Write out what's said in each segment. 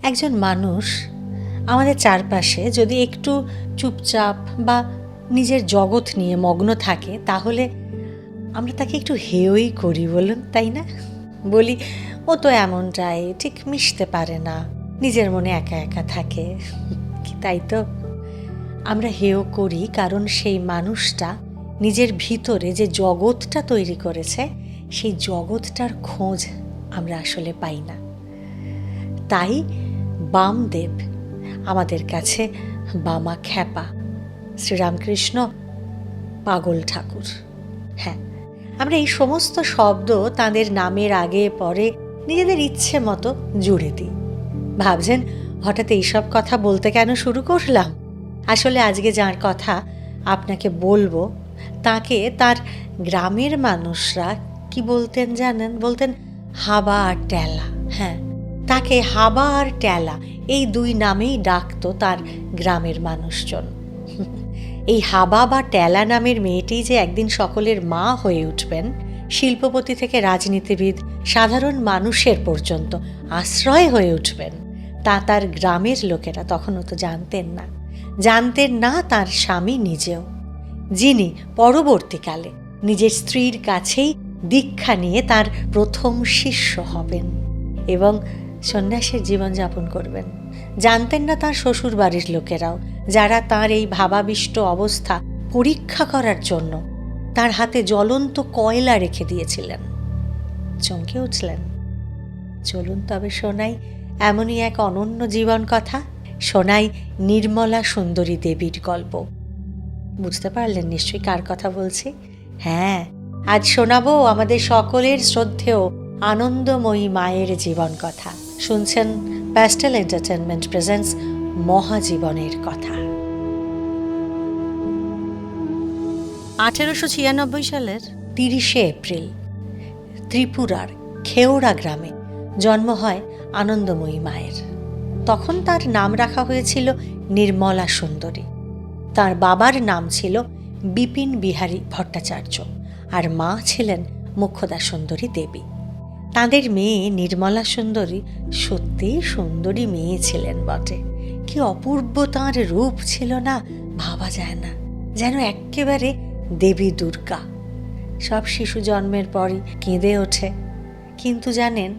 একজন মানুষ আমাদের চারপাশে যদি একটু চুপচাপ বা নিজের জগৎ নিয়ে মগ্ন থাকে, তাহলে আমরা তাকে একটু হেয়ই করি, বলুন, তাই না? বলি, ও তো এমনটাই, ঠিক মিশতে পারে না, নিজের মনে একা একা থাকে। তাই তো আমরা হেয় করি, কারণ সেই মানুষটা নিজের ভিতরে যে জগৎটা তৈরি করেছে, সেই জগৎটার খোঁজ আমরা আসলে পাই না। তাই বামদেব আমাদের কাছে বামা খ্যাপা, শ্রীরামকৃষ্ণ পাগল ঠাকুর। হ্যাঁ, আমরা এই সমস্ত শব্দ তাঁদের নামের আগে পরে নিজেদের ইচ্ছে মতো জুড়ে দিই। ভাবছেন হঠাৎ এইসব কথা বলতে কেন শুরু করলাম? আসলে আজকে যার কথা আপনাকে বলবো, তাকে তার গ্রামের মানুষরা কি বলতেন জানেন? বলতেন হাবা আর ট্যালা। হ্যাঁ, তাকে হাবা আর ট্যালা এই দুই নামেই ডাকতো তার গ্রামের মানুষজন। এই হাবা বা ট্যালা নামের মেয়েটি যে একদিন সকলের মা হয়ে উঠবেন, শিল্পপতি থেকে রাজনীতিবিদ, সাধারণ মানুষের পর্যন্ত আশ্রয় হয়ে উঠবেন, তা তার গ্রামের লোকেরা তখনও তো জানতেন না। জানতেন না তার স্বামী নিজেও, যিনি পরবর্তীকালে নিজের স্ত্রীর কাছেই দীক্ষা নিয়ে তার প্রথম শিষ্য হবেন এবং সন্ন্যাসের জীবনযাপন করবেন। জানতেন না তার শ্বশুর বাড়ির লোকেরাও, যারা তার এই ভাবাবিষ্ট অবস্থা পরীক্ষা করার জন্য তার হাতে জ্বলন্ত কয়লা রেখে দিয়েছিলেন। চমকে উঠলেন? চলুন তবে শোনাই এমনই এক অনন্য জীবন কথা। শোনাই নির্মলা সুন্দরী দেবীর গল্প। বুঝতে পারলেন নিশ্চয়ই কার কথা বলছি? হ্যাঁ, আজ শোনাবো আমাদের সকলের শ্রদ্ধেয় আনন্দময়ী মায়ের জীবন কথা। শুনছেন প্যাস্টেল এন্টারটেনমেন্ট প্রেজেন্টস মহাজীবনের কথা। 1896 সালের 30শে এপ্রিল ত্রিপুরার খেওড়া গ্রামে জন্ম হয় আনন্দময়ী মায়ের। তখন তার নাম রাখা হয়েছিল নির্মলা সুন্দরী। তার বাবার নাম ছিল বিপিন বিহারী ভট্টাচার্য, আর মা ছিলেন মোক্ষদা সুন্দরী দেবী। তাঁদের মেয়ে নির্মলা সুন্দরী সত্যিই সুন্দরী মেয়ে ছিলেন বটে। কি অপূর্ব তাঁর রূপ ছিল না, ভাবা যায় না, যেন এক্কেবারে দেবী দুর্গা। সব শিশু জন্মের পরই কেঁদে ওঠে, কিন্তু জানেন,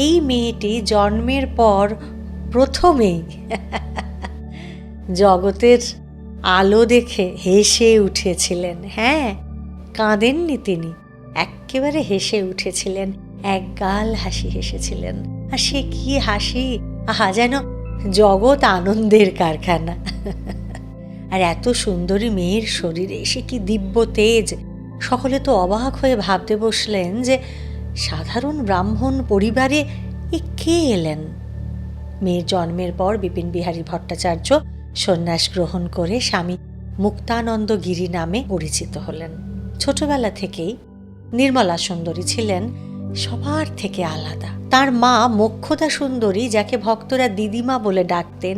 এই মেয়েটি জন্মের পর প্রথমেই জগতের আলো দেখে হেসে উঠেছিলেন। হ্যাঁ, কাঁদেননি তিনি, এক্কেবারে হেসে উঠেছিলেন, একগাল হাসি হেসেছিলেন। আর সে কি হাসি! আহা, যেন জগৎ আনন্দের কারখানা। আর এত সুন্দরী মেয়ের শরীরে সে কি দিব্য তেজ! সকলে তো অবাক হয়ে ভাবতে বসলেন যে সাধারণ ব্রাহ্মণ পরিবারে এ কে এলেন? মেয়ের জন্মের পর বিপিন বিহারী ভট্টাচার্য সন্ন্যাস গ্রহণ করে স্বামী মুক্তানন্দ গিরি নামে পরিচিত হলেন। ছোটবেলা থেকেই নির্মলা সুন্দরী ছিলেন সবার থেকে আলাদা। তার মা মোক্ষদা সুন্দরী, যাকে ভক্তরা দিদিমা বলে ডাকতেন,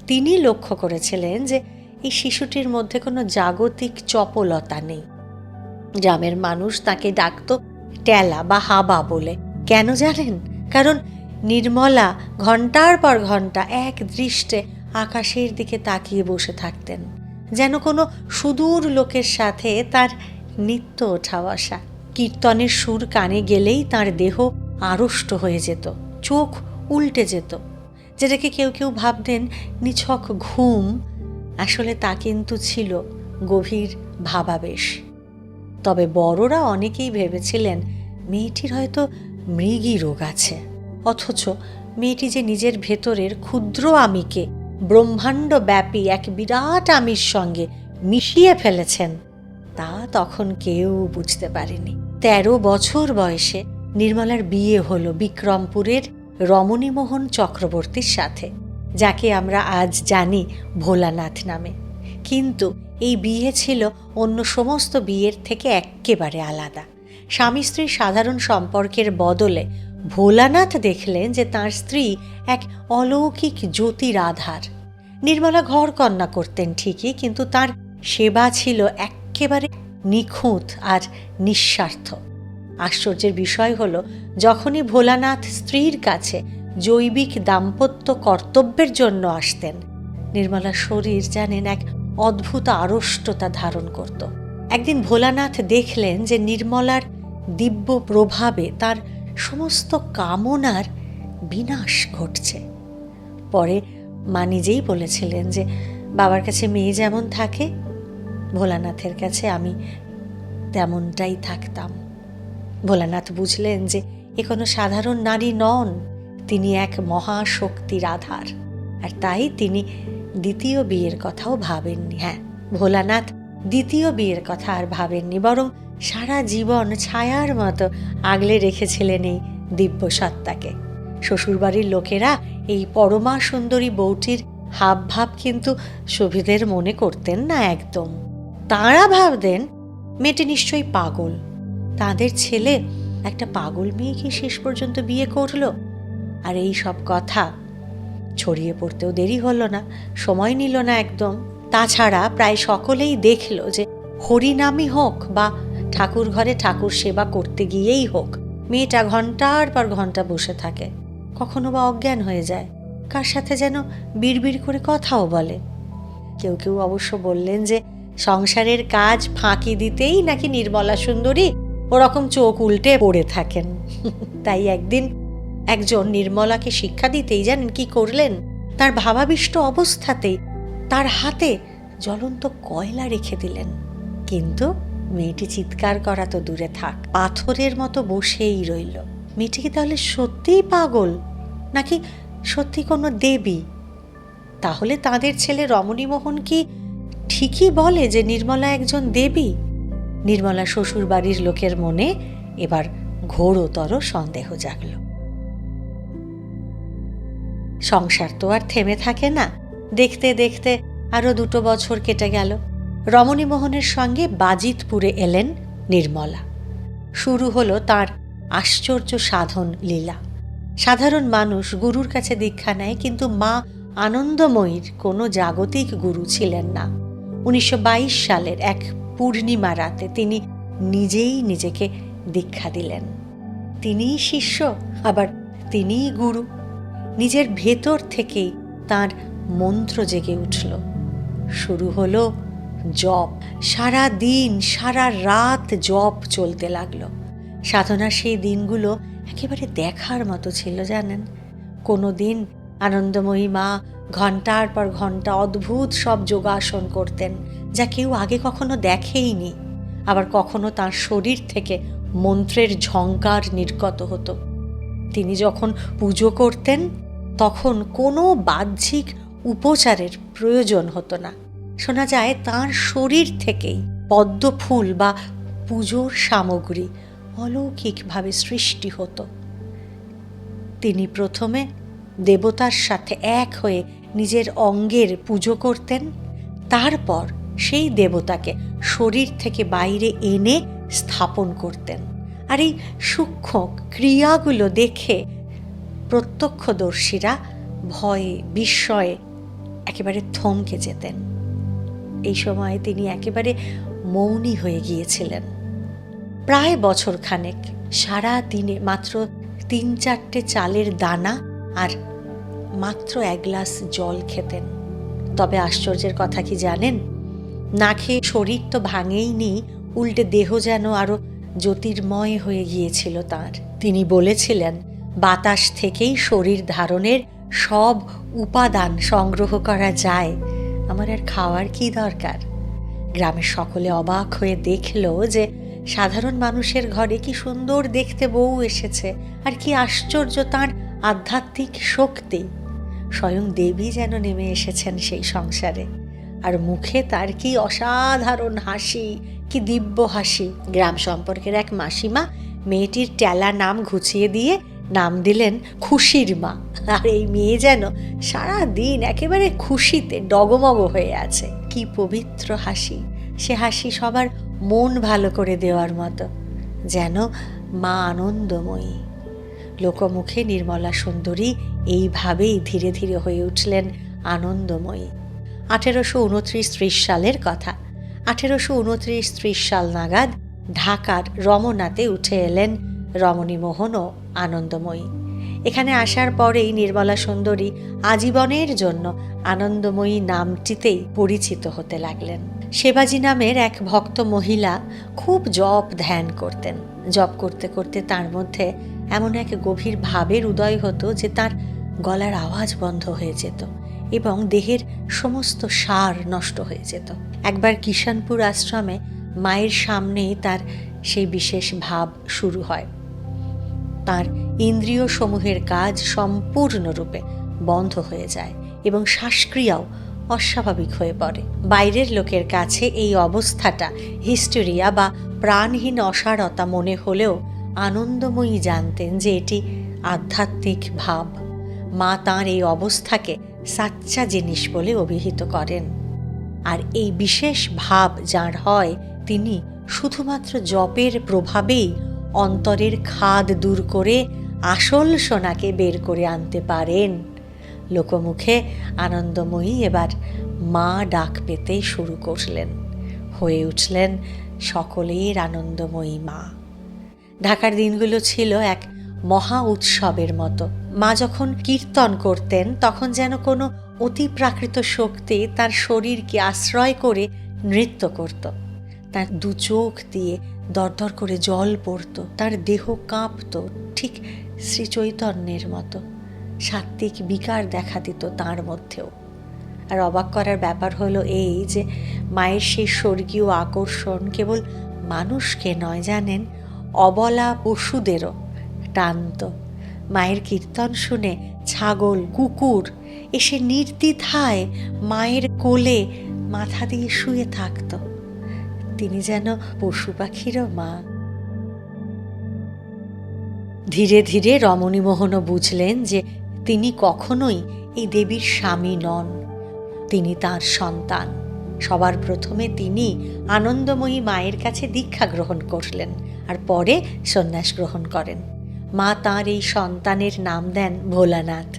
তিনি লক্ষ্য করেছিলেন যে এই শিশুটির মধ্যে কোনো জাগতিক চপলতা নেই। গ্রামের মানুষ তাকে ডাকত ট্যালা বা হাবা বলে। কেন জানেন? কারণ নির্মলা ঘন্টার পর ঘন্টা এক দৃষ্টে আকাশের দিকে তাকিয়ে বসে থাকতেন, যেন কোনো সুদূর লোকের সাথে তার নিত্য ওঠা বসা। কীর্তনের সুর কানে গেলেই তার দেহ আড়ষ্ট হয়ে যেত, চোখ উল্টে যেত, যেটাকে কেউ কেউ ভাবতেন নিছক ঘুম, আসলে তা কিন্তু ছিল গভীর ভাবাবেশ। তবে বড়রা অনেকেই ভেবেছিলেন মেয়েটির হয়তো মৃগী রোগ আছে, অথচ মেয়েটি যে নিজের ভেতরের ক্ষুদ্র আমিকে ব্রহ্মাণ্ড ব্যাপী এক বিরাট আমির সঙ্গে মিশিয়ে ফেলেছেন, তা তখন কেউ বুঝতে পারেনি। 13 বছর বয়সে নির্মলার বিয়ে হলো বিক্রমপুরের রমণীমোহন চক্রবর্তীর সাথে, যাকে আমরা আজ জানি ভোলানাথ নামে। কিন্তু এই বিয়ে ছিল অন্য সমস্ত বিয়ের থেকে এক্কেবারে আলাদা। স্বামী স্ত্রীর সাধারণ সম্পর্কের বদলে ভোলানাথ দেখলেন যে তাঁর স্ত্রী এক অলৌকিক জ্যোতির আধার। নির্মলা ঘর কন্যা করতেন ঠিকই, কিন্তু তার সেবা ছিল এক্কেবারে নিখুঁত আর নিঃস্বার্থ। আশ্চর্যের বিষয় হলো, যখনই ভোলানাথ স্ত্রীর কাছে জৈবিক দাম্পত্য কর্তব্যের জন্য আসতেন, নির্মলার শরীর জানেন এক অদ্ভুত আড়ষ্টতা ধারণ করত। একদিন ভোলানাথ দেখলেন যে নির্মলার দিব্য প্রভাবে তার সমস্ত কামনার বিনাশ ঘটছে। পরে মা নিজেই বলেছিলেন যে বাবার কাছে মেয়ে যেমন থাকে, ভোলানাথের কাছে আমি তেমনটাই থাকতাম। ভোলানাথ বুঝলেন যে এ কোনো সাধারণ নারী নন, তিনি এক মহাশক্তির আধার। আর তাই তিনি দ্বিতীয় বিয়ের কথাও ভাবেননি। হ্যাঁ, ভোলানাথ দ্বিতীয় বিয়ের কথা আর ভাবেননি, বরং সারা জীবন ছায়ার মতো আগলে রেখেছিলেন এই দিব্য সত্তাকে। শ্বশুরবাড়ির লোকেরা এই পরমা সুন্দরী বউটির হাব ভাব কিন্তু সুবিধের মনে করতেন না একদম। তাঁরা ভাবতেন মেয়েটি নিশ্চয়ই পাগল, তাদের ছেলে একটা পাগল মেয়েকে শেষ পর্যন্ত বিয়ে করলো। আর এই সব কথা ছড়িয়ে পড়তেও দেরি হলো না, সময় নিল না একদম। তাছাড়া প্রায় সকলেই দেখল যে হরিনামই হোক বা ঠাকুর ঘরে ঠাকুর সেবা করতে গিয়েই হোক, মেয়েটা ঘন্টার পর ঘন্টা বসে থাকে, কখনো বা অজ্ঞান হয়ে যায়, কার সাথে যেন বিড়বিড় করে কথাও বলে। কেউ কেউ অবশ্য বললেন যে সংসারের কাজ ফাঁকি দিতেই নাকি নির্মলা সুন্দরী ওরকম চোখ উল্টে পড়ে থাকেন। তাই একদিন একজন নির্মলাকে শিক্ষা দিতেই জানেন কি করলেন, তার ভাবাবিষ্ট অবস্থাতেই তার হাতে জ্বলন্ত কয়লা রেখে দিলেন। কিন্তু মেয়েটি চিৎকার করা তো দূরে থাক, পাথরের মতো বসেই রইল। মেয়েটি কি তাহলে সত্যিই পাগল, নাকি সত্যি কোনো দেবী? তাহলে তাদের ছেলে রমণীমোহন কি ঠিকই বলে যে নির্মলা একজন দেবী? নির্মলা শ্বশুর বাড়ির লোকের মনে এবার ঘোরতর সন্দেহ জাগল। সংসার তো আর থেমে থাকে না। দেখতে দেখতে আরো 2 বছর কেটে গেল। রমণীমোহনের সঙ্গে বাজিতপুরে এলেন নির্মলা। শুরু হলো তার আশ্চর্য সাধন লীলা। সাধারণ মানুষ গুরুর কাছে দীক্ষা নেয়, কিন্তু মা আনন্দময়ীর কোনো জাগতিক গুরু ছিলেন না। 1922 সালের এক পূর্ণিমা রাতে তিনি নিজেই নিজেকে দীক্ষা দিলেন। তিনিই শিষ্য, আবার তিনিই গুরু। নিজের ভেতর থেকেই তার মন্ত্র জেগে উঠল। শুরু হলো জপ। সারা দিন সারা রাত জপ চলতে লাগলো। সাধনার সেই দিনগুলো একেবারে দেখার মতো ছিল জানেন। কোনো দিন আনন্দময়ী মা ঘন্টার পর ঘন্টা অদ্ভুত সব যোগাসন করতেন, যা কেউ আগে কখনো দেখেইনি। আবার কখনো তার শরীর থেকে মন্ত্রের ঝঙ্কার নির্গত হতো। তিনি যখন পুজো করতেন তখন কোনো বাহ্যিক উপচারের প্রয়োজন হতো না। শোনা যায় তাঁর শরীর থেকেই পদ্ম ফুল বা পুজোর সামগ্রী অলৌকিকভাবে সৃষ্টি হতো। তিনি প্রথমে দেবতার সাথে এক হয়ে নিজের অঙ্গের পুজো করতেন, তারপর সেই দেবতাকে শরীর থেকে বাইরে এনে স্থাপন করতেন। আর এই সূক্ষ্ম ক্রিয়াগুলো দেখে প্রত্যক্ষদর্শীরা ভয়ে বিস্ময়ে একেবারে থমকে যেতেন। এই সময়ে তিনি একেবারে মৌনী হয়ে গিয়েছিলেন। প্রায় বছরখানেক সারা দিনে মাত্র 3-4টে চালের দানা আর মাত্র 1 গ্লাস জল খেতেন। তবে আশ্চর্যের কথা কি জানেন, না খেয়ে শরীর তো ভাঙেইনি, উল্টে দেহ যেন আরো জ্যোতির্ময় হয়ে গিয়েছিল তাঁর। তিনি বলেছিলেন, বাতাস থেকেই শরীর ধারণের সব উপাদান সংগ্রহ করা যায়, আমার আর খাওয়ার কি দরকার। গ্রামের সকলে অবাক হয়ে দেখল যে সাধারণ মানুষের ঘরে কি সুন্দর দেখতে বউ এসেছে, আর কি আশ্চর্য তাঁর আধ্যাত্মিক শক্তি। স্বয়ং দেবী যেন নেমে এসেছেন সেই সংসারে। আর মুখে তার কি অসাধারণ হাসি, কি দিব্য হাসি। গ্রাম সম্পর্কের এক মাসিমা মেয়েটির টেলা নাম ঘুচিয়ে দিয়ে নাম দিলেন খুশির মা। আর এই মেয়ে যেন সারা দিন একেবারে খুশিতে ডগমগ হয়ে আছে। কি পবিত্র হাসি, সে হাসি সবার মন ভালো করে দেওয়ার মতো, যেন মা আনন্দময়ী। লোকমুখে নির্মলা সুন্দরী এইভাবেই ধীরে ধীরে হয়ে উঠলেন আনন্দময়ী। 1829-30 সালের কথা। 1829-30 সাল নাগাদ ঢাকার রমনাতে উঠে এলেন রমণীমোহন ও আনন্দময়ী। এখানে আসার পরেই নির্মলা সুন্দরী আজীবনের জন্য আনন্দময়ী নামটিতেই পরিচিত হতে লাগলেন। সেবাজি নামের এক ভক্ত মহিলা খুব জপ ধ্যান করতেন। জপ করতে করতে তার মধ্যে এমন এক গভীর ভাবের উদয় হতো যে তার গলার আওয়াজ বন্ধ হয়ে যেত এবং দেহের সমস্ত সার নষ্ট হয়ে যেত। একবার কিষানপুর আশ্রমে মায়ের সামনেই তার সেই বিশেষ ভাব শুরু হয়। তার ইন্দ্রিয় সমূহের কাজ সম্পূর্ণরূপে বন্ধ হয়ে যায় এবং শ্বাসক্রিয়াও অস্বাভাবিক হয়ে পড়ে। বাইরের লোকের কাছে এই অবস্থাটা হিস্টেরিয়া বা প্রাণহীন অসারতা মনে হলেও আনন্দময়ী জানতেন যে এটি আধ্যাত্মিক ভাব। মা তাঁর এই অবস্থাকে সাচ্চা জিনিস বলে অভিহিত করেন। আর এই বিশেষ ভাব যার হয় তিনি শুধুমাত্র জপের প্রভাবেই অন্তরের খাদ দূর করে আসল সোনাকে বের করে আনতে পারেন। লোকমুখে আনন্দময়ী এবার মা ডাক পেতেই শুরু করলেন, হয়ে উঠলেন সকলের আনন্দময়ী মা। ঢাকার দিনগুলো ছিল এক মহা উৎসবের মতো। মা যখন কীর্তন করতেন তখন যেন কোনো অতি প্রাকৃত শক্তি তার শরীরকে আশ্রয় করে নৃত্য করত। তার দু চোখ দিয়ে দরদর করে জল পড়ত, তার দেহ কাঁপত ঠিক শ্রীচৈতন্যের মতো। সাত্ত্বিক বিকার দেখা দিত তাঁর মধ্যেও। আর অবাক করার ব্যাপার হলো এই যে মায়ের সেই স্বর্গীয় আকর্ষণ কেবল মানুষকে নয়, জানেন, অবলা পশুদেরও টানত। মায়ের কীর্তন শুনে ছাগল, কুকুর এসে নির্দ্বিধায় মায়ের কোলে মাথা দিয়ে শুয়ে থাকত। তিনি যেন পশু পাখিরও মা। ধীরে ধীরে রমণীমোহনও বুঝলেন যে তিনি কখনোই এই দেবীর স্বামী নন, তিনি তার সন্তান। সবার প্রথমে তিনি আনন্দময়ী মায়ের কাছে দীক্ষা গ্রহণ করলেন আর পরে সন্ন্যাস গ্রহণ করেন। মা তাঁর এই সন্তানের নাম দেন ভোলানাথ।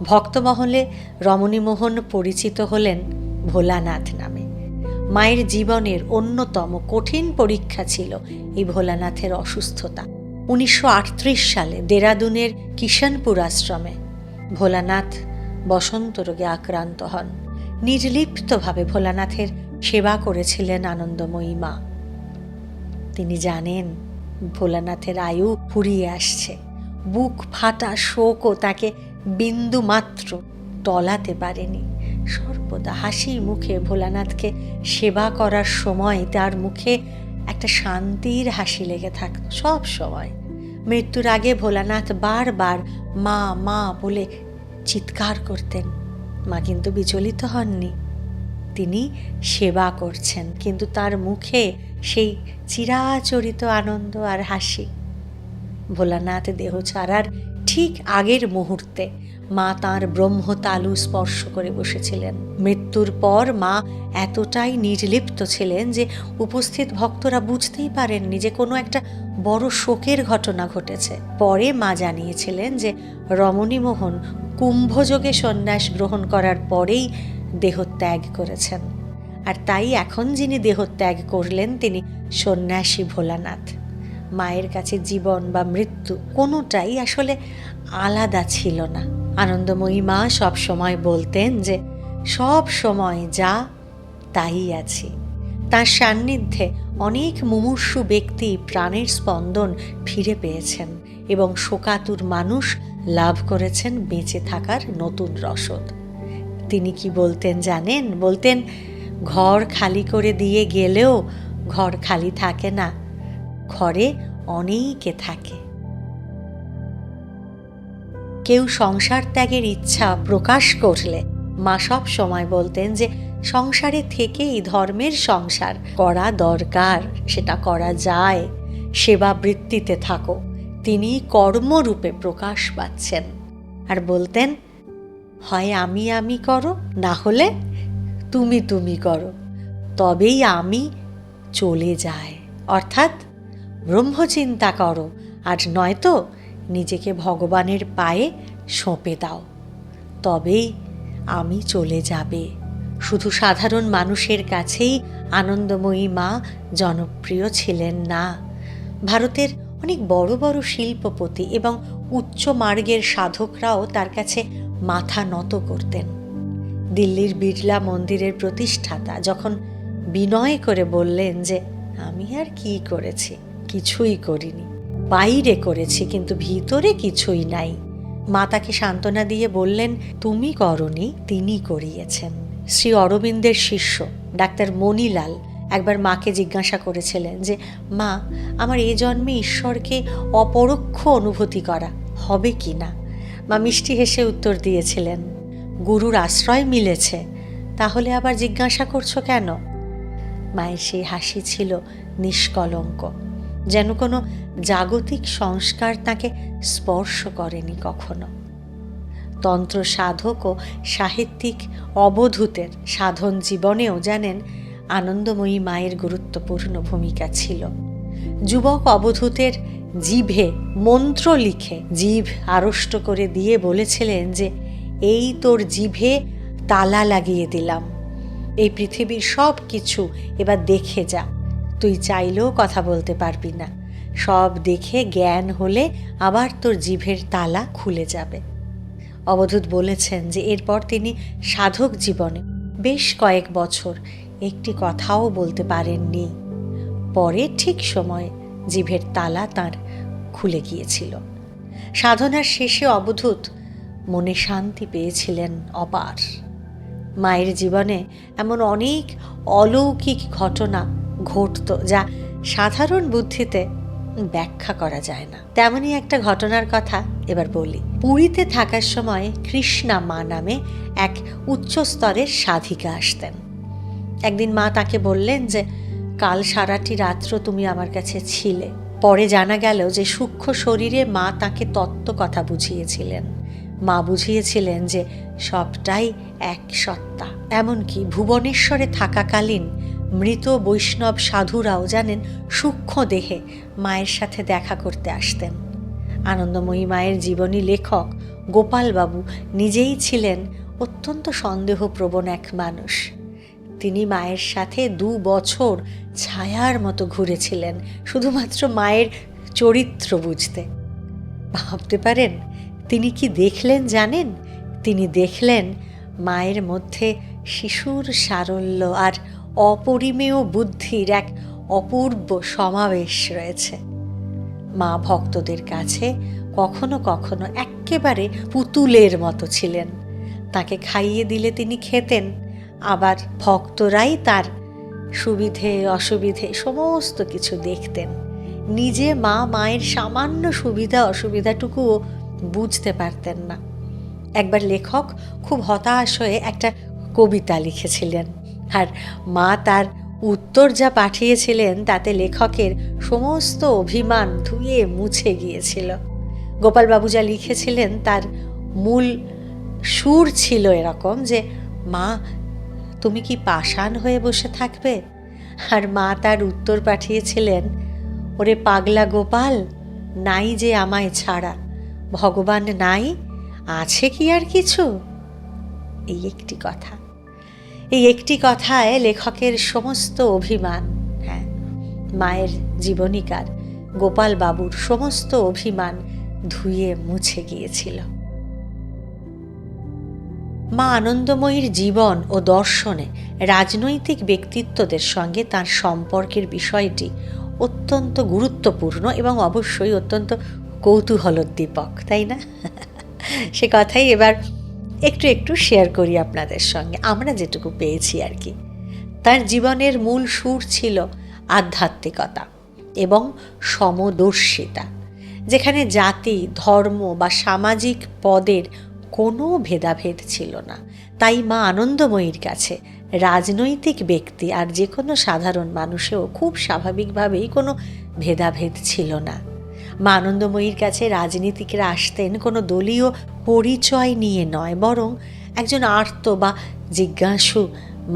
ভক্তমহলে রমণীমোহন পরিচিত হলেন ভোলানাথ নামে। মায়ের জীবনের অন্যতম কঠিন পরীক্ষা ছিল এই ভোলানাথের অসুস্থতা। 1938 সালে দেরাদুনের কিষানপুর আশ্রমে ভোলানাথ বসন্ত রোগে আক্রান্ত হন। নির্লিপ্তভাবে ভোলানাথের সেবা করেছিলেন আনন্দময়ী মা। তিনি জানেন ভোলানাথের আয়ু ফুরিয়ে আসছে। বুক ফাটা শোকও তাকে বিন্দু মাত্র টলাতে পারেনি। সর্বদা হাসি মুখে ভোলানাথকে সেবা করার সময় তার মুখে একটা শান্তির হাসি লেগে থাকত সব সময়। মৃত্যুর আগে ভোলানাথ বারবার মা মা বলে চিৎকার করতেন। মা কিন্তু বিচলিত হননি। তিনি সেবা করছেন, কিন্তু তার মুখে সেই চিরাচরিত আনন্দ আর হাসি। ভোলানাথ দেহ ছাড়ার ঠিক আগের মুহূর্তে মা তাঁর ব্রহ্মতালু স্পর্শ করে বসেছিলেন। মৃত্যুর পর মা এতটাই নির্লিপ্ত ছিলেন যে উপস্থিত ভক্তরা বুঝতেই পারেননি যে কোনো একটা বড় শোকের ঘটনা ঘটেছে। পরে মা জানিয়েছিলেন যে রমণীমোহন কুম্ভযোগে সন্ন্যাস গ্রহণ করার পরেই দেহত্যাগ করেছেন, আর তাই এখন যিনি দেহত্যাগ করলেন তিনি সন্ন্যাসী ভোলানাথ। মায়ের কাছে জীবন বা মৃত্যু কোনোটাই আসলে আলাদা ছিল না। আনন্দময়ী মা সব সময় বলতেন যে সব সময় যা তাই আছি। তার সান্নিধ্যে অনেক মুমূর্ষু ব্যক্তি প্রাণের স্পন্দন ফিরে পেয়েছেন এবং শোকাতুর মানুষ লাভ করেছেন বেঁচে থাকার নতুন রসদ। তিনি কি বলতেন জানেন? বলতেন, ঘর খালি করে দিয়ে গেলেও ঘর খালি থাকে না, ঘরে অনেকে থাকে। কেউ সংসার ত্যাগের ইচ্ছা প্রকাশ করলে মা সব সময় বলতেন যে সংসারে থেকেই ধর্মের সংসার করা দরকার, সেটা করা যায়, সেবা বৃত্তিতে থাকো। তিনি কর্মরূপে প্রকাশ পাচ্ছেন। আর বলতেন, হয় আমি আমি করো, না হলে তুমি তুমি করো, তবেই আমি চলে যায়। অর্থাৎ ব্রহ্মচিন্তা করো, আর নয়তো নিজেকে ভগবানের পায়ে সঁপে দাও, তবেই আমি চলে যাবে। শুধু সাধারণ মানুষের কাছেই আনন্দময়ী মা জনপ্রিয় ছিলেন না। ভারতের অনেক বড় বড় শিল্পপতি এবং উচ্চ মার্গের সাধকরাও তার কাছে মাথা নত করতেন। দিল্লির বিড়লা মন্দিরের প্রতিষ্ঠাতা যখন বিনয় করে বললেন যে আমি আর কি করেছি, কিছুই করিনি, বাইরে করেছি কিন্তু ভিতরে কিছুই নাই, মা তাকে সান্ত্বনা দিয়ে বললেন তুমি করনি, তিনি করিয়েছেন। শ্রী অরবিন্দের শিষ্য ডাক্তার মণিলাল একবার মাকে জিজ্ঞাসা করেছিলেন যে মা, আমার এ জন্মে ঈশ্বরকে অপরোক্ষ অনুভূতি করা হবে কি না? মা মিষ্টি হেসে উত্তর দিয়েছিলেন, গুরুর আশ্রয় মিলেছে, তাহলে আবার জিজ্ঞাসা করছো কেন? মায়ের সেই হাসি ছিল নিষ্কলঙ্ক, যেন কোনো জাগতিক সংস্কার তাকে স্পর্শ করেনি কখনো। তন্ত্র সাধক ও সাহিত্যিক অবধূতের সাধন জীবনেও জানেন আনন্দময়ী মায়ের গুরুত্বপূর্ণ ভূমিকা ছিল। যুবক অবধূতের জিভে মন্ত্র লিখে জিভ আড়ষ্ট করে দিয়ে বলেছিলেন যে এই তোর জিভে তালা লাগিয়ে দিলাম, এই পৃথিবীর সব কিছু এবার দেখে যা, তুই চাইলেও কথা বলতে পারবি না, সব দেখে জ্ঞান হলে আবার তোর জিভের তালা খুলে যাবে। অবধূত বলেছেন যে এরপর তিনি সাধক জীবনে বেশ কয়েক বছর একটি কথাও বলতে পারেননি। পরে ঠিক সময়ে জিভের তালা তাঁর খুলে গিয়েছিল। সাধনার শেষে অবধূত মনে শান্তি পেয়েছিলেন অপার। মায়ের জীবনে এমন অনেক অলৌকিক ঘটনা ঘটত যা সাধারণ বুদ্ধিতে ব্যাখ্যা করা যায় না। তেমনই একটা ঘটনার কথা এবার বলি। পুরীতে থাকার সময় কৃষ্ণা মা নামে এক উচ্চ স্তরের সাধিকা আসতেন। একদিন মা তাকে বললেন যে কাল সারাটি রাত্র তুমি আমার কাছে ছিলে। পরে জানা গেল যে সূক্ষ্ম শরীরে মা তাকে তত্ত্ব কথা বুঝিয়েছিলেন। মা বুঝিয়েছিলেন যে সবটাই এক সত্তা। এমনকি ভুবনেশ্বরে থাকাকালীন মৃত বৈষ্ণব সাধুরাও জানেন সূক্ষ্ম দেহে মায়ের সাথে দেখা করতে আসতেন। আনন্দময়ী মায়ের জীবনী লেখক গোপালবাবু নিজেই ছিলেন অত্যন্ত সন্দেহপ্রবণ এক মানুষ। তিনি মায়ের সাথে 2 বছর ছায়ার মতো ঘুরেছিলেন শুধুমাত্র মায়ের চরিত্র বুঝতে। ভাবতে পারেন তিনি কি দেখলেন জানেন? তিনি দেখলেন মায়ের মধ্যে শিশুর সারল্য আর অপরিমেয় বুদ্ধির এক অপূর্ব সমাবেশ রয়েছে। মা ভক্তদের কাছে কখনো কখনো একেবারে পুতুলের মতো ছিলেন। তাকে খাইয়ে দিলে তিনি খেতেন, আবার ভক্তরাই তার সুবিধে অসুবিধে সমস্ত কিছু দেখতেন। নিজে মা মায়ের সামান্য সুবিধা অসুবিধাটুকুও বুঝতে পারতেন না। একবার লেখক খুব হতাশ হয়ে একটা কবিতা লিখেছিলেন, আর মা তার উত্তর যা পাঠিয়েছিলেন তাতে লেখকের সমস্ত অভিমান ধুয়ে মুছে গিয়েছিল। গোপালবাবু যা লিখেছিলেন তার মূল সুর ছিল এরকম যে মা তুমি কি পাষাণ হয়ে বসে থাকবে? আর মা তার উত্তর পাঠিয়েছিলেন, ওরে পাগলা গোপাল, নাই যে আমায় ছাড়া, ভগবান নাই, আছে কি আর কিছু? এই একটি কথা, এই একটি কথায় লেখকের সমস্ত অভিমান, হ্যাঁ মায়ের জীবনীকার গোপাল বাবুর সমস্ত অভিমান ধুয়ে মুছে গিয়েছিল। মা আনন্দময়ীর জীবন ও দর্শনে রাজনৈতিক ব্যক্তিত্বদের সঙ্গে তার সম্পর্কের বিষয়টি অত্যন্ত গুরুত্বপূর্ণ এবং অবশ্যই অত্যন্ত কৌতূহলোদ্দীপক, তাই না? সে কথাই এবার একটু একটু শেয়ার করি আপনাদের সঙ্গে, আমরা যেটুকু পেয়েছি আর কি। তার জীবনের মূল সুর ছিল আধ্যাত্মিকতা এবং সমদর্শিতা, যেখানে জাতি, ধর্ম বা সামাজিক পদের কোনো ভেদাভেদ ছিল না। তাই মা আনন্দময়ীর কাছে রাজনৈতিক ব্যক্তি আর যে কোনো সাধারণ মানুষেও খুব স্বাভাবিকভাবেই কোনো ভেদাভেদ ছিল না। মা আনন্দময়ীর কাছে রাজনীতিকরা আসতেন কোনো দলীয় পরিচয় নিয়ে নয়, বরং একজন আর্ত বা জিজ্ঞাসু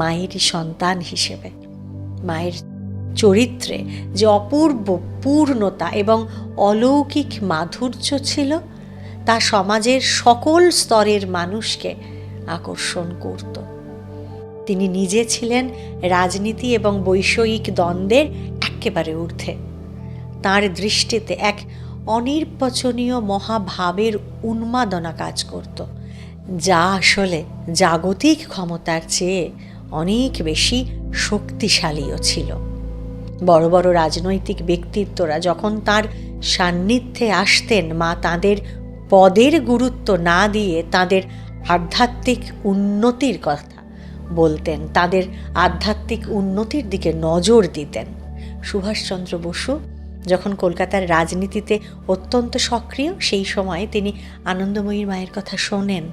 মায়েরই সন্তান হিসেবে। মায়ের চরিত্রে যে অপূর্ব পূর্ণতা এবং অলৌকিক মাধুর্য ছিল তা সমাজের সকল স্তরের মানুষকে আকর্ষণ করত। তিনি নিজে ছিলেন রাজনীতি এবং বৈষয়িক দ্বন্দ্বের একেবারে ঊর্ধ্বে। তাঁর দৃষ্টিতে এক অনির্বচনীয় মহাভাবের উন্মাদনা কাজ করত, যা আসলে জাগতিক ক্ষমতার চেয়ে অনেক বেশি শক্তিশালীও ছিল। বড় বড় রাজনৈতিক ব্যক্তিত্বরা যখন তার সান্নিধ্যে আসতেন, মা তাদের পদের গুরুত্ব না দিয়ে তাদের আধ্যাত্মিক উন্নতির কথা বলতেন, তাদের আধ্যাত্মিক উন্নতির দিকে নজর দিতেন। সুভাষচন্দ্র বসু যখন কলকাতার রাজনীতিতে অত্যন্ত সক্রিয়, সেই সময় তিনি আনন্দময়ীর মায়ের কথা শোনেন।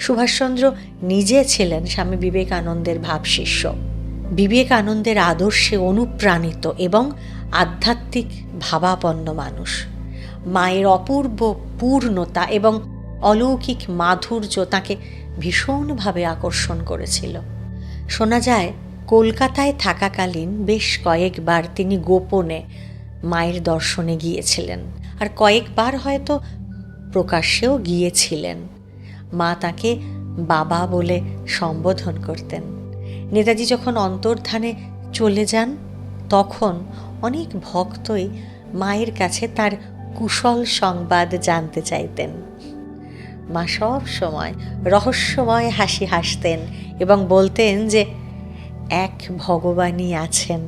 সুভাষচন্দ্র নিজে ছিলেন স্বামী বিবেকানন্দের ভাবশিষ্য, বিবেকানন্দের আদর্শে অনুপ্রাণিত এবং আধ্যাত্মিক ভাবাপন্ন মানুষ। মায়ের অপূর্ব পূর্ণতা এবং অলৌকিক মাধুর্য তাকে ভীষণভাবে আকর্ষণ করেছিল। শোনা যায় কলকাতায় থাকাকালীন বেশ কয়েকবার তিনি গোপনে মায়ের দর্শনে গিয়েছিলেন, আর কয়েকবার হয়তো প্রকাশ্যেও গিয়েছিলেন। মা তাকে বাবা বলে সম্বোধন করতেন। নেতাজি যখন অন্তর্ধানে চলে যান, তখন অনেক ভক্তই মায়ের কাছে তার কুশল সংবাদ জানতে চাইতেন। মা সব সময় রহস্যময় হাসি হাসতেন এবং বলতেন যে এক ভগবানই আছেন।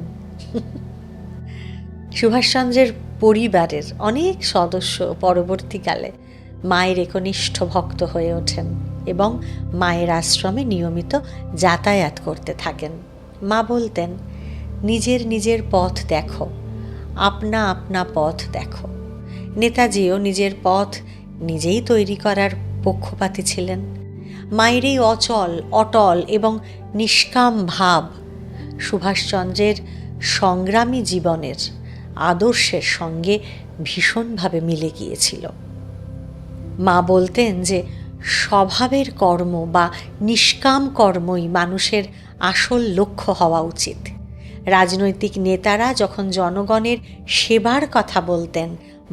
সুভাষচন্দ্রের পরিবারের অনেক সদস্য পরবর্তীকালে মায়ের একনিষ্ঠ ভক্ত হয়ে ওঠেন এবং মায়ের আশ্রমে নিয়মিত যাতায়াত করতে থাকেন। মা বলতেন, নিজের নিজের পথ দেখো, আপনা আপনা পথ দেখো। নেতাজিও নিজের পথ নিজেই তৈরি করার পক্ষপাতী ছিলেন। মায়ের এই অচল, অটল এবং নিষ্কাম ভাব সুভাষচন্দ্রের সংগ্রামী জীবনের আদর্শের সঙ্গে ভীষণভাবে মিলে গিয়েছিল। মা বলতেন যে স্বভাবের কর্ম বা নিষ্কাম কর্মই মানুষের আসল লক্ষ্য হওয়া উচিত। রাজনৈতিক নেতারা যখন জনগণের সেবার কথা বলতেন,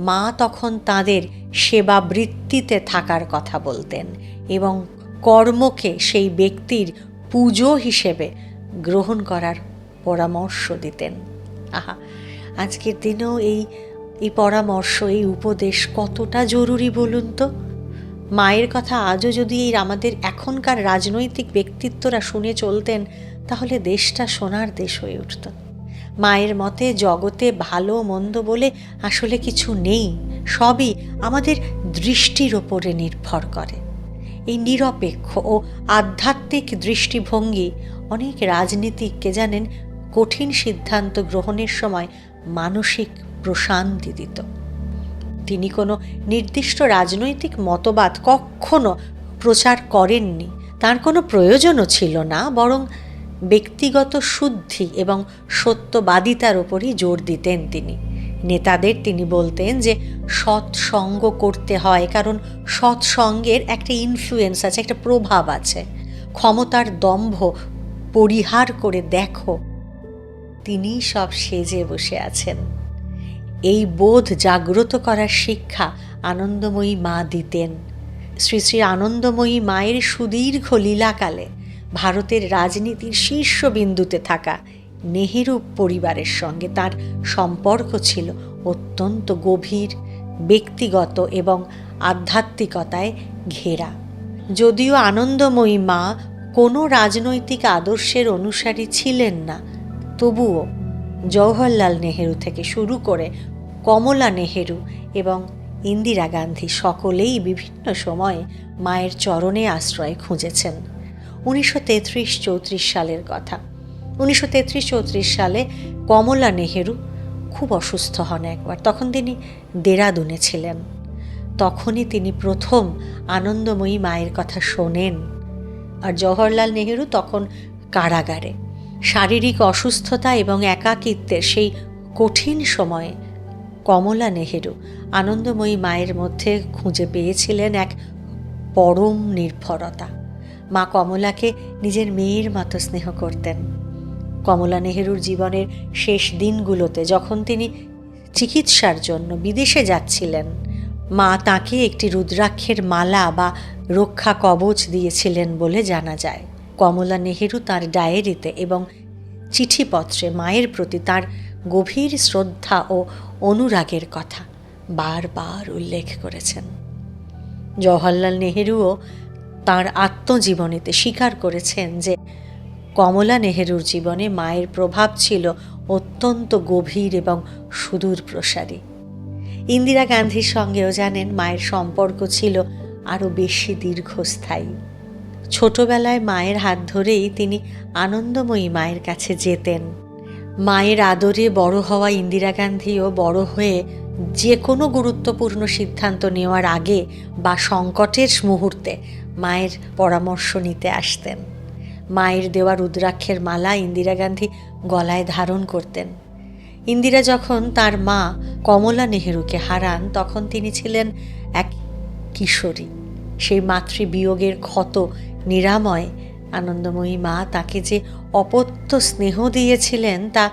মা তখন তাদের সেবাবৃত্তিতে থাকার কথা বলতেন এবং কর্মকে সেই ব্যক্তির পুজো হিসেবে গ্রহণ করার পরামর্শ দিতেন। আহা, আজকের দিনেও এই পরামর্শ, এই উপদেশ কতটা জরুরি বলুন তো। মায়ের কথা আজও যদি আমাদের এখনকার রাজনৈতিক ব্যক্তিত্বরা শুনে চলতেন, তাহলে দেশটা সোনার দেশ হয়ে উঠত। মায়ের মতে জগতে ভালো মন্দ বলে আসলে কিছু নেই, সবই আমাদের দৃষ্টির ওপরে নির্ভর করে। এই নিরপেক্ষ ও আধ্যাত্মিক দৃষ্টিভঙ্গি অনেক রাজনীতিককে জানেন কঠিন সিদ্ধান্ত গ্রহণের সময় মানসিক প্রশান্তি দিত। তিনি কোনো নির্দিষ্ট রাজনৈতিক মতবাদ কখনো প্রচার করেননি, তার কোনো প্রয়োজনও ছিল না, বরং ব্যক্তিগত শুদ্ধি এবং সত্যবাদিতার ওপরই জোর দিতেন তিনি। নেতাদের তিনি বলতেন যে সৎসঙ্গ করতে হয়, কারণ সৎসঙ্গের একটা ইনফ্লুয়েন্স আছে, একটা প্রভাব আছে। ক্ষমতার দম্ভ পরিহার করে দেখো, তিনিই সব সেজে বসে আছেন। এই বোধ জাগ্রত করার শিক্ষা আনন্দময়ী মা দিতেন। শ্রী শ্রী আনন্দময়ী মায়ের সুদীর্ঘ লীলাকালে ভারতের রাজনীতির শীর্ষবিন্দুতে থাকা নেহেরু পরিবারের সঙ্গে তার সম্পর্ক ছিল অত্যন্ত গভীর, ব্যক্তিগত এবং আধ্যাত্মিকতায় ঘেরা। যদিও আনন্দময়ী মা কোনো রাজনৈতিক আদর্শের অনুসারী ছিলেন না, তবুও জওহরলাল নেহেরু থেকে শুরু করে কমলা নেহেরু এবং ইন্দিরা গান্ধী সকলেই বিভিন্ন সময়ে মায়ের চরণে আশ্রয় খুঁজেছেন। 1933-34 সালের কথা। 1933-34 সালে কমলা নেহেরু খুব অসুস্থ হন একবার। তখন তিনি দেরাদুনে ছিলেন। তখনই তিনি প্রথম আনন্দময়ী মায়ের কথা শোনেন। আর জওহরলাল নেহেরু তখন কারাগারে। শারীরিক অসুস্থতা এবং একাকিত্বের সেই কঠিন সময়ে কমলা নেহেরু আনন্দময়ী মায়ের মধ্যে খুঁজে পেয়েছিলেন এক পরম নির্ভরতা। মা কমলাকে নিজের মেয়ের মতো স্নেহ করতেন। কমলা নেহেরুর জীবনের শেষ দিনগুলোতে যখন তিনি চিকিৎসার জন্য বিদেশে যাচ্ছিলেন, মা তাকে একটি রুদ্রাক্ষের মালা বা রক্ষা কবচ দিয়েছিলেন বলে জানা যায়। কমলা নেহেরু তার ডায়েরিতে এবং চিঠিপত্রে মায়ের প্রতি তার গভীর শ্রদ্ধা ও অনুরাগের কথা বারবার উল্লেখ করেছেন। জওহরলাল নেহেরুও তাঁর আত্মজীবনীতে স্বীকার করেছেন যে কমলা নেহেরুর জীবনে মায়ের প্রভাব ছিল অত্যন্ত গভীর এবং সুদূর প্রসারী। ইন্দিরা গান্ধীর সঙ্গেও জানেন মায়ের সম্পর্ক ছিল আরও বেশি দীর্ঘস্থায়ী। ছোটবেলায় মায়ের হাত ধরেই তিনি আনন্দময়ী মায়ের কাছে যেতেন। মায়ের আদরে বড় হওয়া ইন্দিরা গান্ধীও বড় হয়ে যে কোনো গুরুত্বপূর্ণ সিদ্ধান্ত নেওয়ার আগে বা সংকটের মুহূর্তে মায়ের পরামর্শ নিতে আসতেন। মায়ের দেওয়া রুদ্রাক্ষের মালা ইন্দিরা গান্ধী গলায় ধারণ করতেন। ইন্দিরা যখন তার মা কমলা নেহেরুকে হারান তখন তিনি ছিলেন এক কিশোরী। সেই মাতৃবিয়োগের ক্ষত নিরাময় আনন্দময়ী মা তাকে যে অপত্য স্নেহ দিয়েছিলেন তা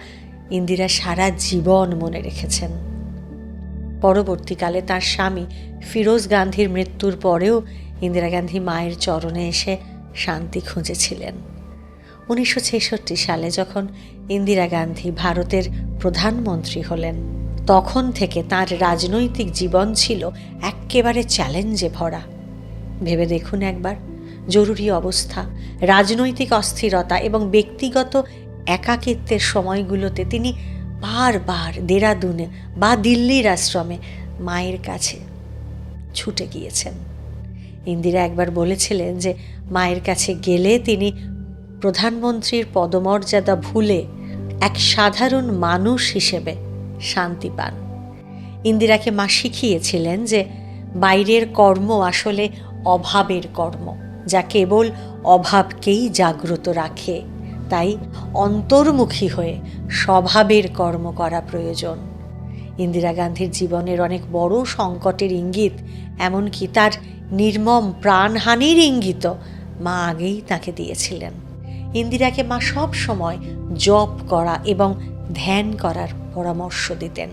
ইন্দিরা সারা জীবন মনে রেখেছেন। পরবর্তীকালে তার স্বামী ফিরোজ গান্ধীর মৃত্যুর পরেও ইন্দিরা গান্ধী মায়ের চরণে এসে শান্তি খুঁজেছিলেন। 1966 সালে যখন ইন্দিরা গান্ধী ভারতের প্রধানমন্ত্রী হলেন তখন থেকে তার রাজনৈতিক জীবন ছিল এক্কেবারে চ্যালেঞ্জে ভরা। ভেবে দেখুন একবার, জরুরি অবস্থা, রাজনৈতিক অস্থিরতা এবং ব্যক্তিগত একাকিত্বের সময়গুলোতে তিনি বারবার দেরাদুনে বা দিল্লির আশ্রমে মায়ের কাছে ছুটে গিয়েছেন। ইন্দিরা একবার বলেছিলেন যে মায়ের কাছে গেলে তিনি প্রধানমন্ত্রীর পদমর্যাদা ভুলে এক সাধারণ মানুষ হিসেবে শান্তি পান। ইন্দিরাকে মা শিখিয়েছিলেন যে বাইরের কর্ম আসলে অভাবের কর্ম, যা কেবল অভাবকেই জাগ্রত রাখে। তাই অন্তর্মুখী হয়ে স্বভাবের কর্ম করা প্রয়োজন। ইন্দিরা গান্ধীর জীবনের অনেক বড় সংকটের ইঙ্গিত, এমনকি তার নির্মম প্রাণহানির ইঙ্গিত মা আগেই তাকে দিয়েছিলেন। ইন্দিরাকে মা সব সময় জপ করা এবং ধ্যান করার পরামর্শ দিতেন।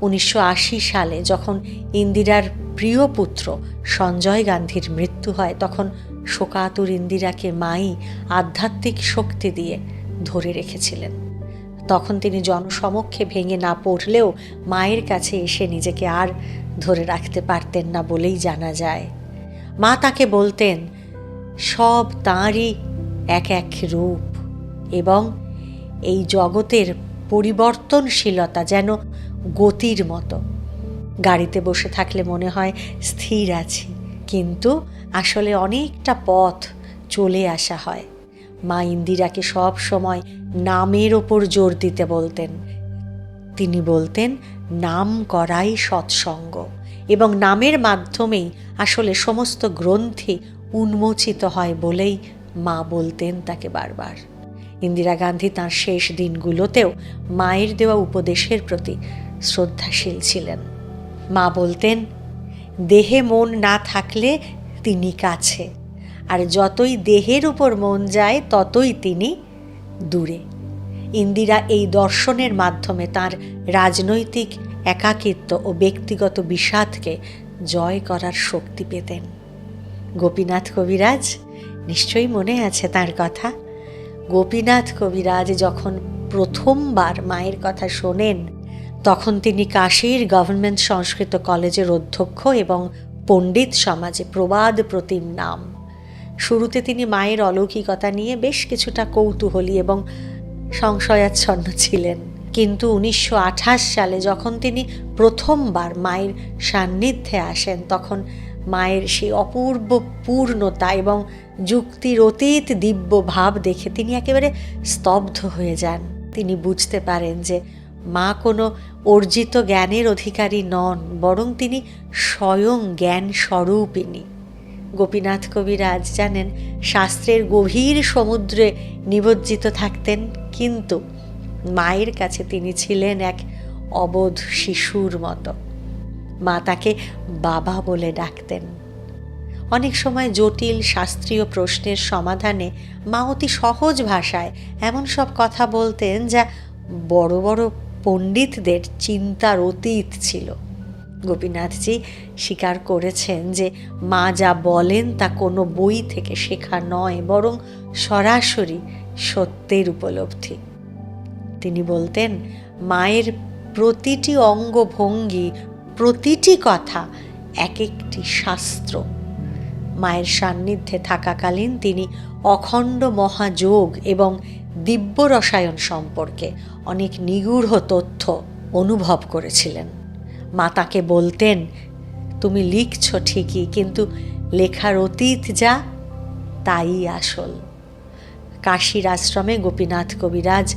1980 সালে যখন ইন্দিরার প্রিয় পুত্র সঞ্জয় গান্ধীর মৃত্যু হয় তখন শোকাতুর ইন্দিরাকে মাই আধ্যাত্মিক শক্তি দিয়ে ধরে রেখেছিলেন। তখন তিনি জনসমক্ষে ভেঙে না পড়লেও মায়ের কাছে এসে নিজেকে আর ধরে রাখতে পারতেন না বলেই জানা যায়। মা তাকে বলতেন সব তাঁরই এক এক রূপ এবং এই জগতের পরিবর্তনশীলতা যেন গতির মতো। গাড়িতে বসে থাকলে মনে হয় স্থির আছি, কিন্তু আসলে অনেকটা পথ চলে আসা হয়। মা ইন্দিরাকে সব সময় নামের ওপর জোর দিতে বলতেন। তিনি বলতেন নাম করাই সৎসঙ্গ এবং নামের মাধ্যমেই আসলে সমস্ত গ্রন্থি উন্মোচিত হয় বলেই মা বলতেন তাকে বারবার। ইন্দিরা গান্ধী তাঁর শেষ দিনগুলোতেও মায়ের দেওয়া উপদেশের প্রতি শ্রদ্ধাশীল ছিলেন। মা বলতেন দেহে মন না থাকলে তিনি কাছে, আর যতই দেহের উপর মন যায় ততই তিনি দূরে। ইন্দিরা এই দর্শনের মাধ্যমে তার রাজনৈতিক একাকিত্ব ও ব্যক্তিগত বিষাদকে জয় করার শক্তি পেতেন। গোপীনাথ কবিরাজ, নিশ্চয়ই মনে আছে তার কথা। গোপীনাথ কবিরাজ যখন প্রথমবার মায়ের কথা শোনেন তখন তিনি কাশীর গভর্নমেন্ট সংস্কৃত কলেজের অধ্যক্ষ এবং পণ্ডিত সমাজে প্রবাদ প্রতিম নাম। শুরুতে তিনি মায়ের অলৌকিকতা নিয়ে বেশ কিছুটা কৌতূহলী এবং সংশয়াচ্ছন্ন ছিলেন, কিন্তু 1928 সালে যখন তিনি প্রথমবার মায়ের সান্নিধ্যে আসেন তখন মায়ের সেই অপূর্ব পূর্ণতা এবং যুক্তির অতীত দিব্য ভাব দেখে তিনি একেবারে স্তব্ধ হয়ে যান। তিনি বুঝতে পারেন যে মা কোনো অর্জিত জ্ঞানের অধিকারী নন, বরং তিনি স্বয়ং জ্ঞান স্বরূপিণী। গোপীনাথ কবিরাজ জানেন শাস্ত্রের গভীর সমুদ্রে নিমজ্জিত থাকতেন, কিন্তু মায়ের কাছে তিনি ছিলেন এক অবোধ শিশুর মতো। মা তাকে বাবা বলে ডাকতেন। অনেক সময় জটিল শাস্ত্রীয় প্রশ্নের সমাধানে মা অতি সহজ ভাষায় এমন সব কথা বলতেন যা বড় বড় পণ্ডিতদের চিন্তার অতীত ছিল। গোপীনাথজি স্বীকার করেছেন যে মা যা বলেন তা কোনো বই থেকে শেখা নয়, বরং সরাসরি সত্যের উপলব্ধি। তিনি বলতেন মায়ের প্রতিটি অঙ্গভঙ্গি প্রতিটি কথা এক একটি শাস্ত্র। মায়ের সান্নিধ্যে থাকাকালীন তিনি অখণ্ড মহাযোগ এবং দিব্য রসায়ন সম্পর্কে অনেক নিগূঢ় তথ্য অনুভব করেছিলেন। মা তাকে বলতেন, তুমি লিখছ ঠিকই, কিন্তু লেখার অতীত যা তাই আসল। কাশীর আশ্রমে গোপীনাথ কবিরাজ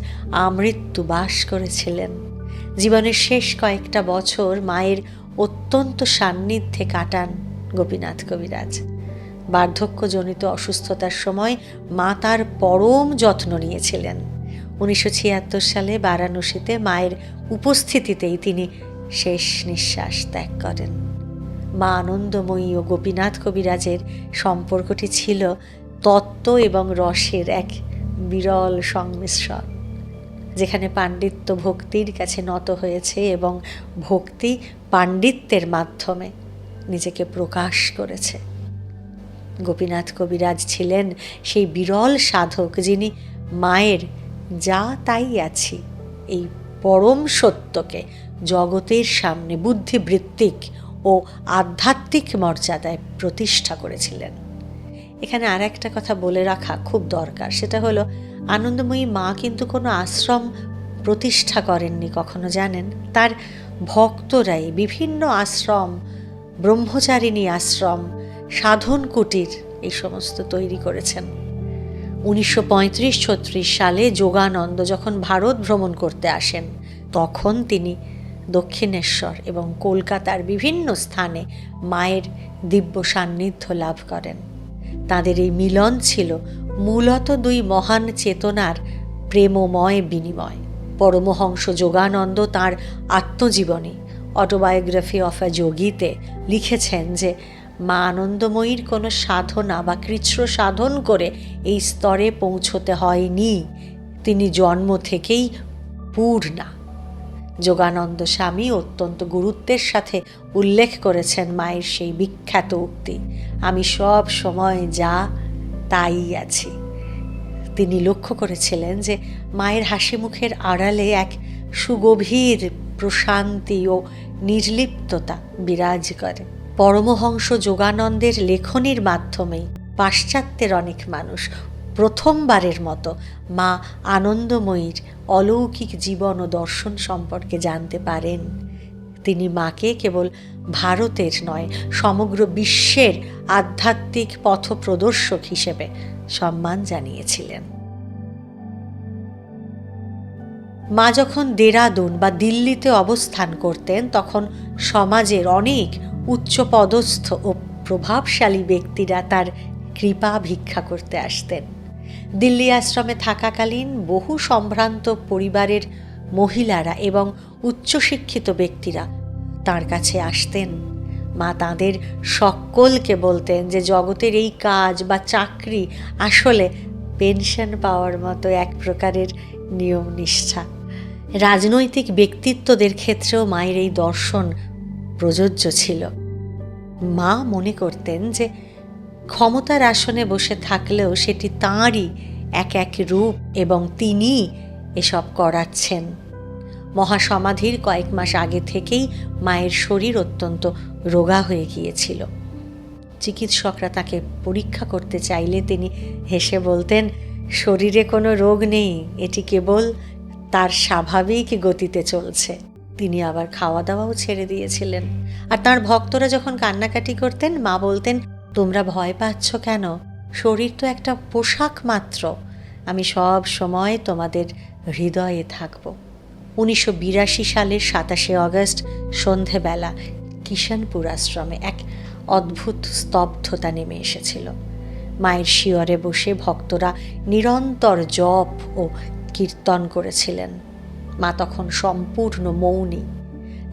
আমৃত্যু বাস করেছিলেন। জীবনের শেষ কয়েকটা বছর মায়ের অত্যন্ত সান্নিধ্যে কাটান গোপীনাথ কবিরাজ। বার্ধক্যজনিত অসুস্থতার সময় মা তার পরম যত্ন নিয়েছিলেন। 1976 সালে বারাণসীতে মায়ের উপস্থিতিতেই তিনি শেষ নিঃশ্বাস ত্যাগ করেন। মা আনন্দময়ী ও গোপীনাথ কবিরাজের সম্পর্কটি ছিল তত্ত্ব এবং রসের এক বিরল সংমিশ্রণ, যেখানে পাণ্ডিত্য ভক্তির কাছে নত হয়েছে এবং ভক্তি পাণ্ডিত্যের মাধ্যমে নিজেকে প্রকাশ করেছে। গোপীনাথ কবিরাজ ছিলেন সেই বিরল সাধক যিনি মায়ের যা তাই আছি এই পরম সত্যকে জগতের সামনে বুদ্ধিবৃত্তিক ও আধ্যাত্মিক মর্যাদায় প্রতিষ্ঠা করেছিলেন। এখানে আর একটা কথা বলে রাখা খুব দরকার, সেটা হলো আনন্দময়ী মা কিন্তু কোনো আশ্রম প্রতিষ্ঠা করেননি কখনো, জানেন। তার ভক্তরাই বিভিন্ন আশ্রম, ব্রহ্মচারিণী আশ্রম, সাধন কুটির এই সমস্ত তৈরি করেছেন। 1935-36 সালে যোগানন্দ যখন ভারত ভ্রমণ করতে আসেন, তখন তিনি দক্ষিণেশ্বর এবং কলকাতার বিভিন্ন স্থানে মায়ের দিব্য সান্নিধ্য লাভ করেন। তাদের এই মিলন ছিল মূলত দুই মহান চেতনার প্রেমময় বিনিময়। পরমহংস যোগানন্দ তাঁর আত্মজীবনী অটোবায়োগ্রাফি অফ আ যোগীতে লিখেছেন যে মা আনন্দময়ীর কোনো সাধনা বা কৃচ্ছ সাধন করে এই স্তরে পৌঁছতে হয়নি, তিনি জন্ম থেকেই পূর্ণা। যোগানন্দ স্বামী অত্যন্ত গুরুত্বের সাথে উল্লেখ করেছেন মায়ের সেই বিখ্যাত উক্তি, আমি সব সময় যা তাই আছি। তিনি লক্ষ্য করেছিলেন যে মায়ের হাসি মুখের আড়ালে এক সুগভীর প্রশান্তি ও নির্লিপ্ততা বিরাজ করে। পরমহংস যোগানন্দের লেখনীর মাধ্যমেই পাশ্চাত্যের অনেক মানুষ প্রথমবারের মতো মা আনন্দময়ীর অলৌকিক জীবন ও দর্শন সম্পর্কে জানতে পারেন। তিনি মাকে কেবল ভারতের নয়, সমগ্র বিশ্বের আধ্যাত্মিক পথপ্রদর্শক হিসেবে সম্মান জানিয়েছিলেন। মা যখন দেরাদুন বা দিল্লিতে অবস্থান করতেন, তখন সমাজের অনেক উচ্চপদস্থ ও প্রভাবশালী ব্যক্তিরা তার কৃপা ভিক্ষা করতে আসতেন। দিল্লি আশ্রমে থাকাকালীন বহু সম্ভ্রান্ত পরিবারের মহিলারা এবং উচ্চশিক্ষিত ব্যক্তিরা তাঁর কাছে আসতেন। মা তাঁদের সকলকে বলতেন যে জগতের এই কাজ বা চাকরি আসলে পেনশন পাওয়ার মতো এক প্রকারের নিয়ম নিষ্ঠা। রাজনৈতিক ব্যক্তিত্বদের ক্ষেত্রেও মায়ের এই দর্শন প্রযোজ্য ছিল। মা মনে করতেন যে ক্ষমতার আসনে বসে থাকলেও সেটি তাঁরই এক এক রূপ এবং তিনি এসব করাচ্ছেন। মহাসমাধির কয়েক মাস আগে থেকেই মায়ের শরীর অত্যন্ত রোগা হয়ে গিয়েছিল। চিকিৎসকরা তাকে পরীক্ষা করতে চাইলে তিনি হেসে বলতেন, শরীরে কোনো রোগ নেই, এটি কেবল তার স্বাভাবিক গতিতে চলছে। তিনি আবার খাওয়া দাওয়াও ছেড়ে দিয়েছিলেন। আর তার ভক্তরা যখন কান্নাকাটি করতেন, মা বলতেন, তোমরা ভয় পাচ্ছ কেন? শরীর তো একটা পোশাক মাত্র, আমি সব সময় তোমাদের হৃদয়ে থাকব। 1982 সালের 27 অগস্ট সন্ধেবেলা কিষানপুর আশ্রমে এক অদ্ভুত স্তব্ধতা নেমে এসেছিল। মায়ের শিয়রে বসে ভক্তরা নিরন্তর জপ ও কীর্তন করেছিলেন। মা তখন সম্পূর্ণ মৌনী।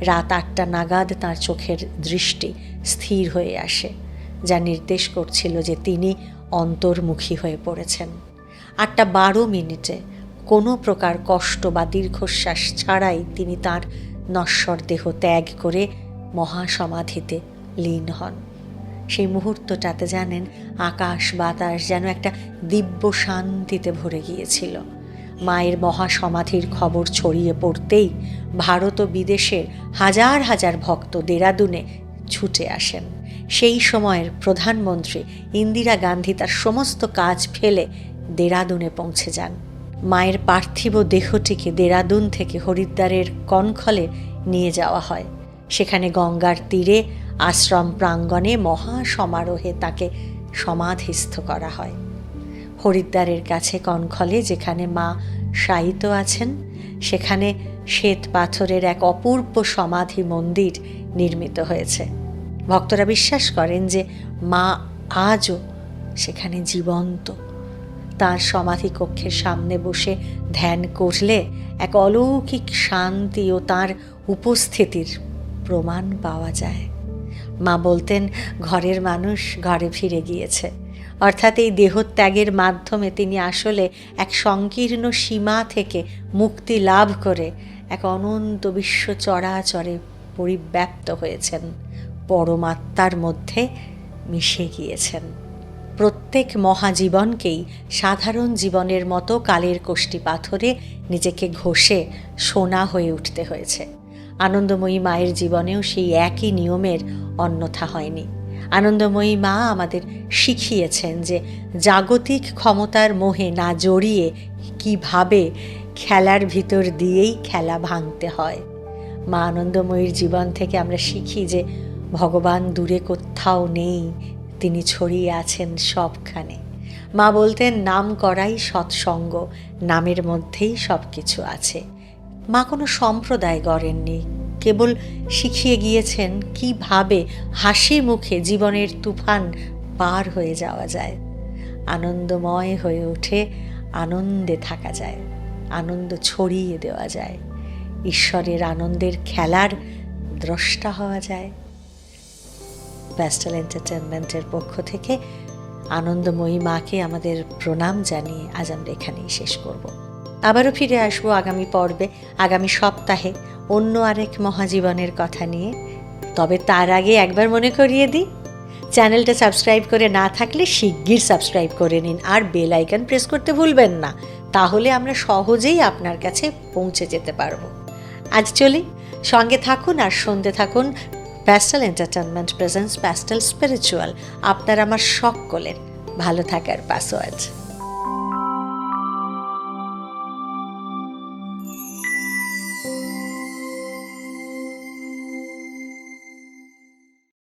রাত 8টা নাগাদ তাঁর চোখের দৃষ্টি স্থির হয়ে আসে, যা নির্দেশ করছিল যে তিনি অন্তর্মুখী হয়ে পড়েছেন। 8:12 কোনো প্রকার কষ্ট বা দীর্ঘশ্বাস ছাড়াই তিনি তাঁর নশ্বর দেহ ত্যাগ করে মহাসমাধিতে লীন হন। সেই মুহূর্তটাতে জানেন, আকাশ বাতাস যেন একটা দিব্য শান্তিতে ভরে গিয়েছিল। মায়ের মহাসমাধির খবর ছড়িয়ে পড়তেই ভারত ও বিদেশের হাজার হাজার ভক্ত দেরাদুনে ছুটে আসেন। সেই সময়ের প্রধানমন্ত্রী ইন্দিরা গান্ধী তার সমস্ত কাজ ফেলে দেরাদুনে পৌঁছে যান। মায়ের পার্থিব দেহটিকে দেরাদুন থেকে হরিদ্বারের কনখলে নিয়ে যাওয়া হয়। সেখানে গঙ্গার তীরে আশ্রম প্রাঙ্গণে মহা সমারোহে তাকে সমাধিস্থ করা হয়। হরিদ্বারের কাছে কনখলে যেখানে মা শায়িত আছেন, সেখানে শ্বেত পাথরের এক অপূর্ব সমাধি মন্দির নির্মিত হয়েছে। ভক্তরা বিশ্বাস করেন যে মা আজও সেখানে জীবন্ত। তাঁর সমাধি কক্ষের সামনে বসে ধ্যান করলে এক অলৌকিক শান্তি ও তাঁর উপস্থিতির প্রমাণ পাওয়া যায়। মা বলতেন, ঘরের মানুষ ঘরে ফিরে গিয়েছে, অর্থাৎ এই দেহত্যাগের মাধ্যমে তিনি আসলে এক সংকীর্ণ সীমা থেকে মুক্তি লাভ করে এক অনন্ত বিশ্ব চরাচরে পরিব্যাপ্ত হয়েছেন, পরমাত্মার মধ্যে মিশে গিয়েছেন। প্রত্যেক মহাজীবনকেই সাধারণ জীবনের মতো কালের কষ্টি পাথরে নিজেকে ঘষে সোনা হয়ে উঠতে হয়েছে। আনন্দময়ী মায়ের জীবনেও সেই একই নিয়মের অন্যথা হয়নি। আনন্দময়ী মা আমাদের শিখিয়েছেন যে জাগতিক ক্ষমতার মোহে না জড়িয়ে কিভাবে খেলার ভিতর দিয়েই খেলা ভাঙতে হয়। মা আনন্দময়ীর জীবন থেকে আমরা শিখি যে ভগবান দূরে কোথাও নেই, তিনি ছড়িয়ে আছেন সবখানে। মা বলতেন, নাম করাই সৎসঙ্গ, নামের মধ্যেই সব কিছু আছে। মা কোনো সম্প্রদায় গড়েননি, কেবল শিখিয়ে গিয়েছেন কিভাবে হাসি মুখে জীবনের তুফান পার হয়ে যাওয়া যায়, আনন্দময় হয়ে ওঠে, আনন্দে থাকা যায়, আনন্দ ছড়িয়ে দেওয়া যায়, ঈশ্বরের আনন্দের খেলার দ্রষ্টা হওয়া যায়। প্যাস্টেল এন্টারটেনমেন্টের পক্ষ থেকে আনন্দময়ী মাকে আমাদের প্রণাম জানিয়ে আজ আমরা এখানেই শেষ করব। আবারও ফিরে আসবো আগামী পর্বে, আগামী সপ্তাহে অন্য আরেক মহাজীবনের কথা নিয়ে। তবে তার আগে একবার মনে করিয়ে দিই, চ্যানেলটা সাবস্ক্রাইব করে না থাকলে শিগগির সাবস্ক্রাইব করে নিন, আর বেল আইকন প্রেস করতে ভুলবেন না, তাহলে আমরা সহজেই আপনার কাছে পৌঁছে যেতে পারবো। আজ চলি, সঙ্গে থাকুন আর শুনতে থাকুন pastel entertainment presents pastel spiritual, আপনার আমার সকলের ভালো থাকার পাসওয়ার্ড।